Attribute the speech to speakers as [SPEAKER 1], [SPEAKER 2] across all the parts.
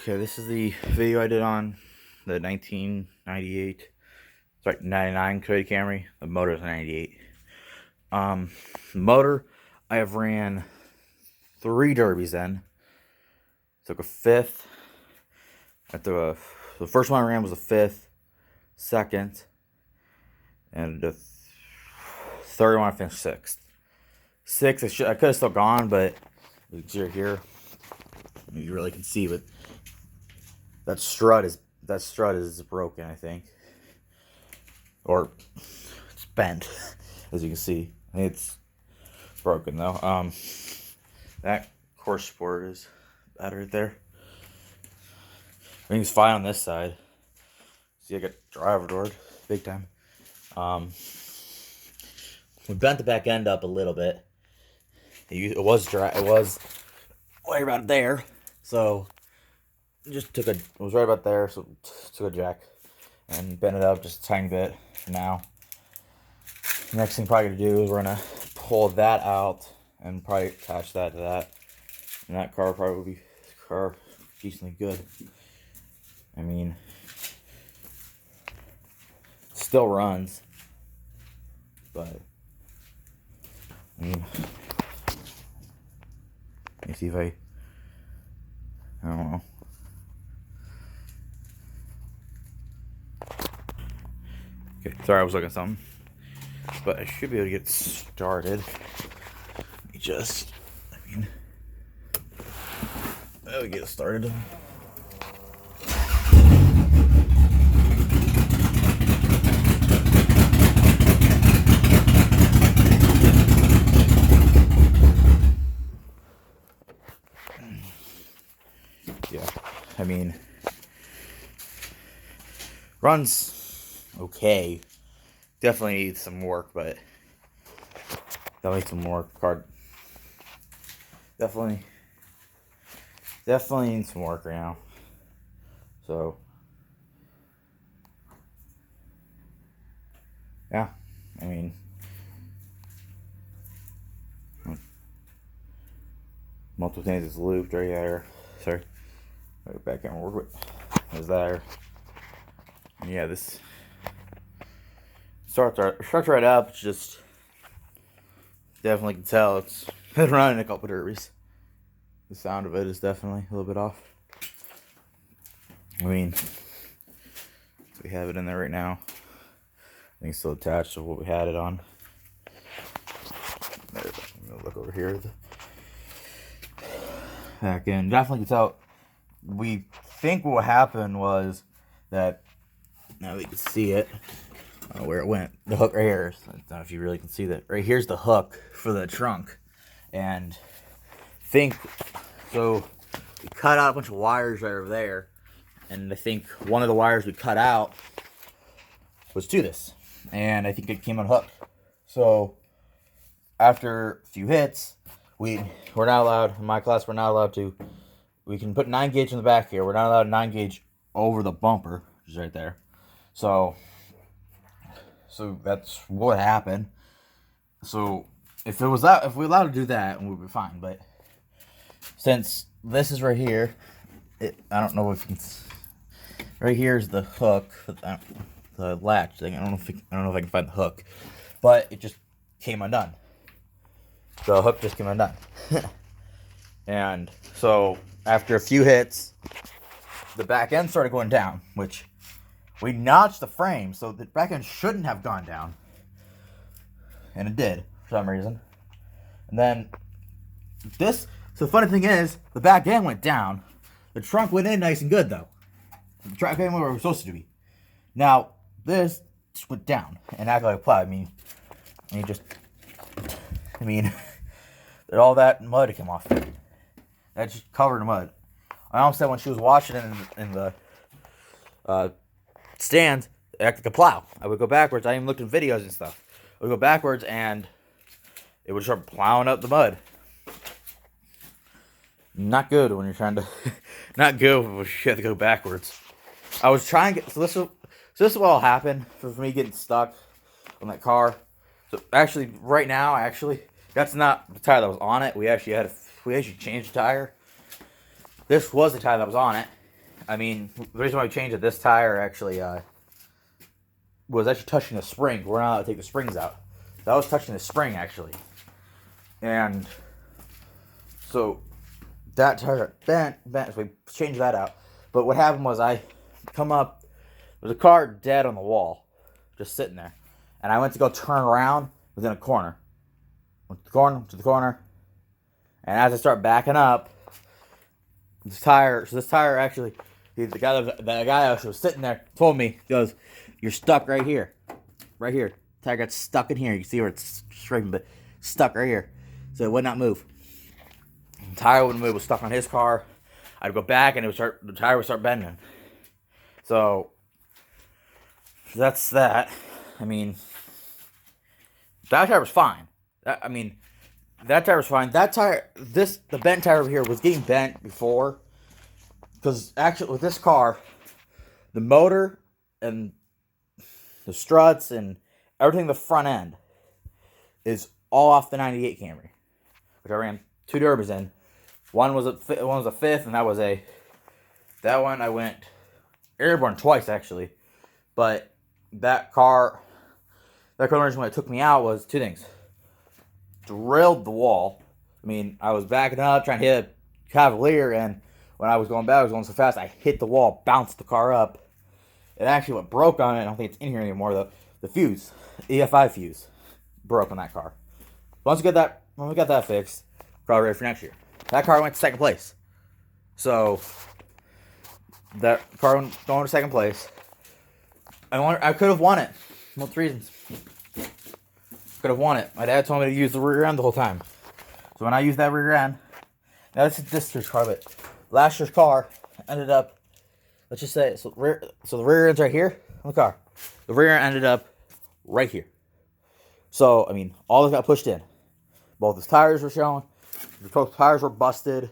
[SPEAKER 1] Okay, this is the video I did on the 1998, sorry, 99 Toyota Camry. The motor's 98. The motor, I have ran 3 derbies in. Took a 5th. The first one I ran was a 5th, 2nd, and the third one I finished 6th. 6th, I could have still gone, but it's here. You really can see, but that strut is broken, I think, or it's bent, as you can see. I think it's broken though. That course sport is bad right there. Everything's fine on this side. See, I got driver door, big time. We bent the back end up a little bit. It was dry. It was right about there, so just it was right about there, so took a jack and bent it up just a tiny bit for now. Next thing probably gonna do is we're gonna pull that out and probably attach that to that, and that car probably will be decently good. I mean, it still runs, but I mean, let me see if I don't know. Okay, sorry, I was looking at something, but I should be able to get started. Let me just, let me get started. Yeah, I mean, runs okay. Definitely needs some work, but definitely some more card. Definitely needs some work right now. So yeah, I mean, multiple things is looped right there. Sorry, right back and work with. Is there? And yeah, this starts right up. It's just definitely can tell it's been running a couple derbies. The sound of it is definitely a little bit off. I mean, we have it in there right now. I think it's still attached to what we had it on. I'm gonna look over here. Back in, definitely can tell. We think what happened was that, now we can see it. I don't know where it went. The hook right here. I don't know if you really can see that. Right here's the hook for the trunk. And think, so we cut out a bunch of wires right over there. And I think one of the wires we cut out was to this. And I think it came unhooked. So after a few hits, we're not allowed, in my class, we're not allowed to, we can put 9 gauge in the back here. We're not allowed 9 gauge over the bumper, which is right there. So that's what happened. So if we're allowed to do that, we'd be fine. But since this is right here, I don't know if you can. Right here is the hook, the latch thing. I don't know if I can find the hook, but it just came undone. The hook just came undone, and so after a few hits, the back end started going down, which we notched the frame, so the back end shouldn't have gone down. And it did, for some reason. And then so the funny thing is, the back end went down. The trunk went in nice and good, though. The trunk went where it was supposed to be. Now, this just went down and acted like a plow. All that mud came off. That just covered in mud. I almost said when she was washing it in the stand, it acted like a plow. I would go backwards. I even looked at videos and stuff. I would go backwards and it would start plowing up the mud. Not good when you're trying to. Not good when you have to go backwards. I was trying to get. So this is what will happen for me getting stuck on that car. So actually, right now, that's not the tire that was on it. We actually changed the tire. This was the tire that was on it, I mean, the reason why we changed it, this tire actually was actually touching the spring. We're not allowed to take the springs out. That was touching the spring, actually. And so that tire bent, so we changed that out. But what happened was I come up, there was a car dead on the wall, just sitting there. And I went to go turn around within a corner. Went to the corner. And as I start backing up, this tire actually, the guy that was sitting there told me, he goes, "You're stuck right here. Right here. The tire got stuck in here. You can see where it's scraping, but stuck right here." So it would not move. The tire wouldn't move. It was stuck on his car. I'd go back and the tire would start bending. So that's that. I mean, that tire was fine. That tire was fine. The bent tire over here was getting bent before. Because actually, with this car, the motor and the struts and everything in the front end is all off the 98 Camry, which I ran 2 Derbys in. One was a fifth, and that one I went airborne twice, actually. But that car originally when it took me out was 2 things. Drilled the wall. I mean, I was backing up, trying to hit a Cavalier, and when I was going back, I was going so fast, I hit the wall, bounced the car up. It actually went broke on it. I don't think it's in here anymore, though. The fuse, EFI fuse, broke on that car. Once we got that fixed, car ready for next year. That car went to second place. So that car went going to second place. I could have won it. Multiple reasons. Could have won it. My dad told me to use the rear end the whole time. So when I used that rear end, now this is this year's car, but last year's car ended up, let's just say, so the rear end's right here on the car. The rear end ended up right here. So, I mean, all this got pushed in. Both his tires were showing. Both tires were busted.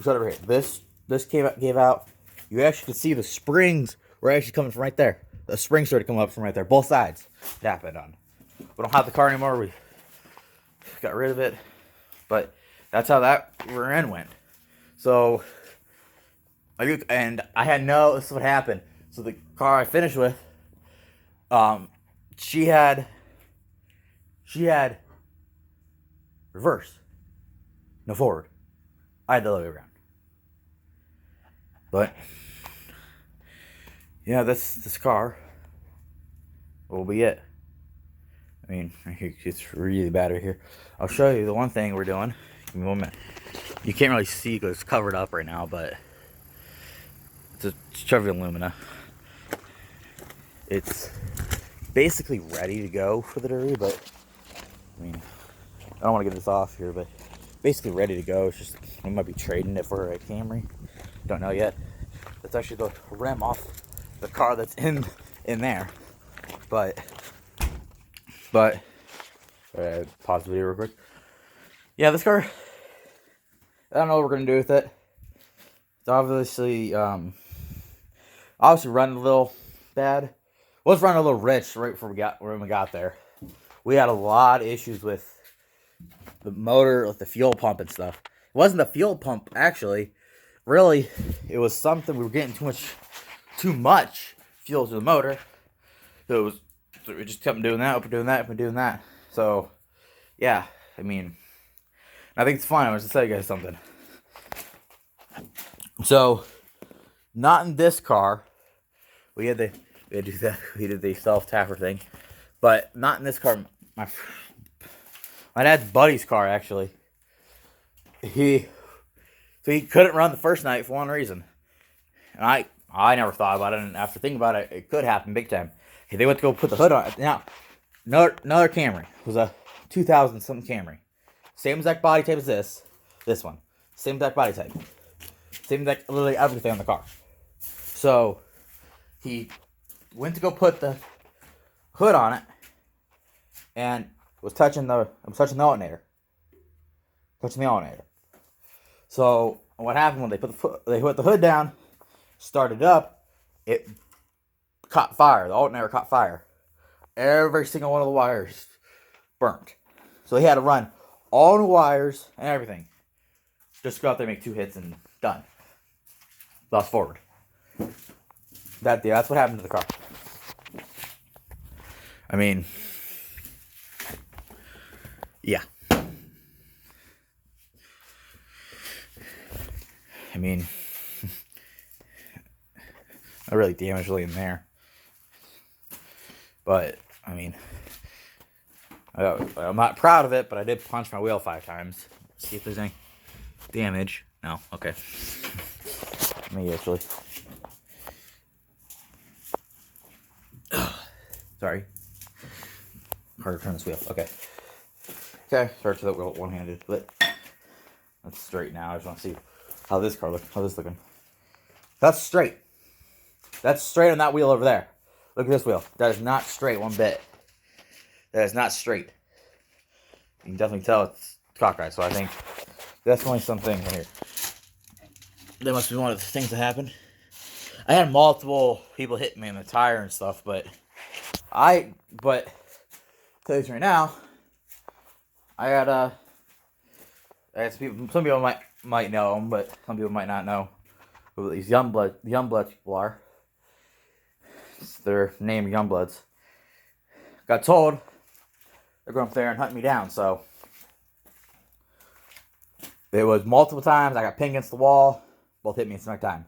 [SPEAKER 1] So over here. This gave out. You actually could see the springs were actually coming from right there. The springs started coming up from right there. Both sides. It happened on. We don't have the car anymore. We got rid of it. But that's how that rear end went. So, this is what happened. So the car I finished with, she had reverse, no forward. I had the other way around. But yeah, this car will be it. I mean, it's really bad right here. I'll show you the one thing we're doing. Give me 1 minute. You can't really see because it's covered up right now, but it's a Chevy Lumina. It's basically ready to go for the Derby, but I mean, I don't want to get this off here, but basically ready to go. It's just we might be trading it for a Camry. Don't know yet. That's actually the rim off the car that's in there, but pause the video real quick. Yeah, this car, I don't know what we're gonna do with it. It's obviously running a little bad. Was running a little rich right before when we got there. We had a lot of issues with the motor, with the fuel pump and stuff. It wasn't the fuel pump actually. Really, it was something we were getting too much fuel to the motor. So we just kept doing that. So yeah, I mean, I think it's fine. I was just tell you guys something. So, not in this car. We had to do that. We did the self-tapper thing, but not in this car. My dad's buddy's car actually. He couldn't run the first night for one reason, and I never thought about it. And after thinking about it, it could happen big time. They went to go put the hood on it. Now, another Camry. It was a 2000 something Camry. Same exact body type as this one. Same exact body type. Same exact, literally everything on the car. So, he went to go put the hood on it, and was touching the alternator. So, what happened when they put the hood down, started up, it caught fire. The alternator caught fire. Every single one of the wires burnt. So he had to run all the wires and everything. Just go out there and make 2 hits and done. lost forward. That's what happened to the car. I mean, yeah. I mean, not really damage really in there. But, I mean, I'm not proud of it, but I did punch my wheel 5 times. See if there's any damage. No, okay. Me actually. Sorry. Hard to turn this wheel. Okay. Okay, start to that wheel one-handed, but that's straight now. I just want to see how this car looks. How this looking? That's straight. That's straight on that wheel over there. Look at this wheel. That is not straight one bit. That is not straight. You can definitely tell it's cockeyed. So I think definitely something in here. That must be one of the things that happened. I had multiple people hit me in the tire and stuff, but tell you right now, I had some people might know them, but some people might not know who these Youngblood people are. It's their name, Youngbloods. Got told they're going up there and hunt me down, so it was multiple times. I got pinned against the wall. Both hit me at the same time.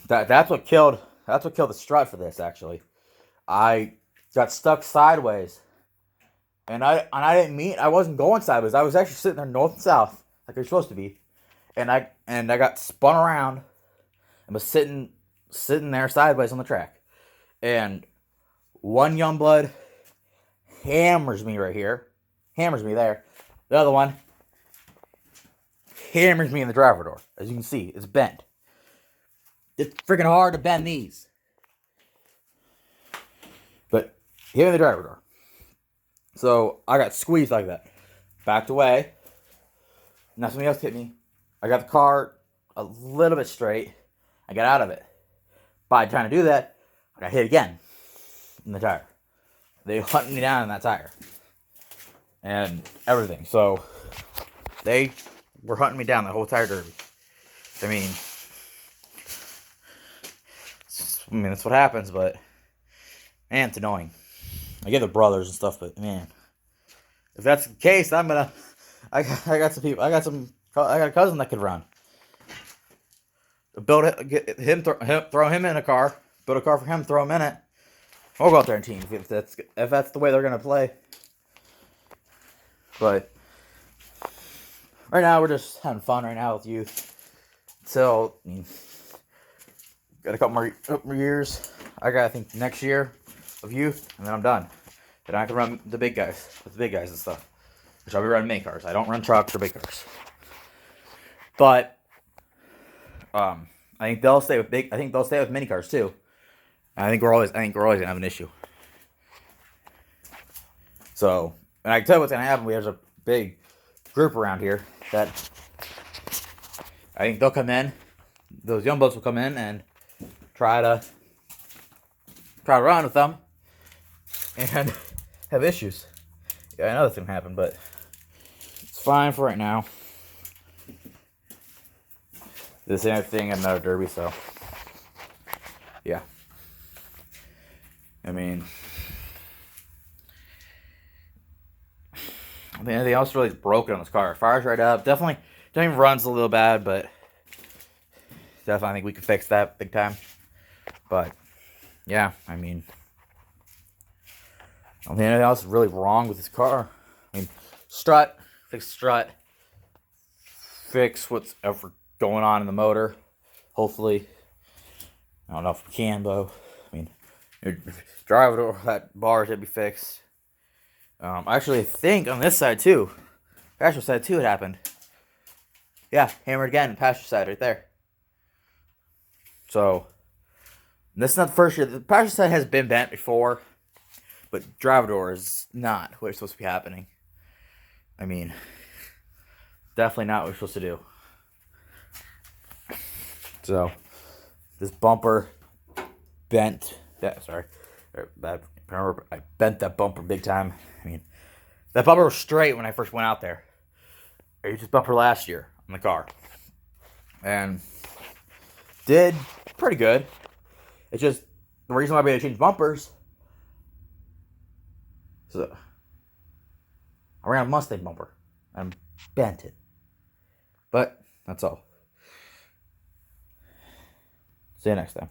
[SPEAKER 1] That's what killed the strut for this. Actually, I got stuck sideways, and I wasn't going sideways. I was actually sitting there north and south like you're supposed to be, and I got spun around and was sitting there sideways on the track, and one Youngblood hammers me right here, hammers me there. The other one hammers me in the driver door. As you can see, it's bent. It's freaking hard to bend these. But hit me in the driver door. So I got squeezed like that. Backed away. Now somebody else hit me. I got the car a little bit straight. I got out of it. By trying to do that, I got hit again in the tire. They hunted me down in that tire. And everything. So they were hunting me down the whole tire derby. I mean, that's what happens, but man, it's annoying. I get the brothers and stuff, but man, if that's the case, I got some people. I got a cousin that could run. Throw him in a car. Build a car for him. Throw him in it. We'll go out there and team if that's the way they're gonna play. But right now we're just having fun right now with youth. So got a couple more years. I think next year of youth, and then I'm done. Then I can run the big guys with the big guys and stuff. Which I'll be running mini cars. I don't run trucks or big cars. But I think they'll stay with mini cars too. And I think we're always gonna have an issue. So, and I can tell you what's gonna happen. There's a big group around here that I think they'll come in. Those Youngbloods will come in and try to run with them and have issues. Yeah, I know that's gonna happen, but it's fine for right now. The same thing in another derby, so yeah. I mean, anything else really is broken on this car. Fire's right up. Definitely runs a little bad, but definitely I think we can fix that big time. But yeah, I mean, I don't think anything else is really wrong with this car. I mean, fix strut, fix what's ever going on in the motor. Hopefully, I don't know if we can, though. I mean, drive door, that bar should be fixed. Actually, I think on this side too, passenger side too, it happened. Yeah, hammered again, passenger side right there. So, this is not the first year. The passenger side has been bent before, but driver door is not what's supposed to be happening. I mean, definitely not what we're supposed to do. So, this bumper bent. Remember, I bent that bumper big time. I mean, that bumper was straight when I first went out there. I used this bumper last year on the car. And did pretty good. It's just the reason why we had to change bumpers. So I ran a Mustang bumper and bent it. But that's all. See you next time.